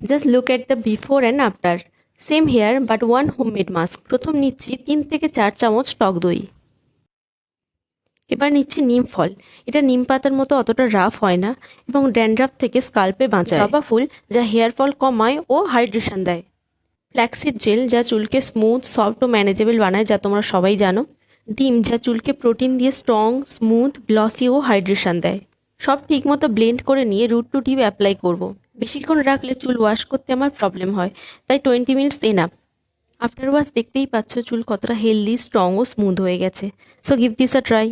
Just look at the before and after. Same here but one homemade mask. প্রথম নিচ্ছি 3 থেকে 4 চামচ টক দই। এবার নিচ্ছি নিম ফল। এটা নিম পাতার মতো অতটা রাফ হয় না এবং ড্যান্ড্রাফ থেকে স্কাল্পে বাঁচায়। জবা ফুল, যা হেয়ার ফল কমায় ও হাইড্রেশন দেয়। ফ্ল্যাক্সিড জেল, যা চুলকে স্মুথ, সফট ও ম্যানেজেবল বানায়, যা তোমরা সবাই জানো। ডিম, যা চুলকে প্রোটিন দিয়ে স্ট্রং, স্মুথ, গ্লসি ও হাইড্রেশন দেয়। সব ঠিকমতো ব্লেন্ড করে নিয়ে রুট টু টিপ অ্যাপ্লাই করব। বেশিক্ষণ রাখলে চুল ওয়াশ করতে আমার প্রবলেম হয়, তাই 20 মিনিটস এনাফ। আফটার ওয়াশ দেখতেই পাচ্ছ চুল কতটা হেলদি, স্ট্রং ও স্মুথ হয়ে গেছে। So give this a try.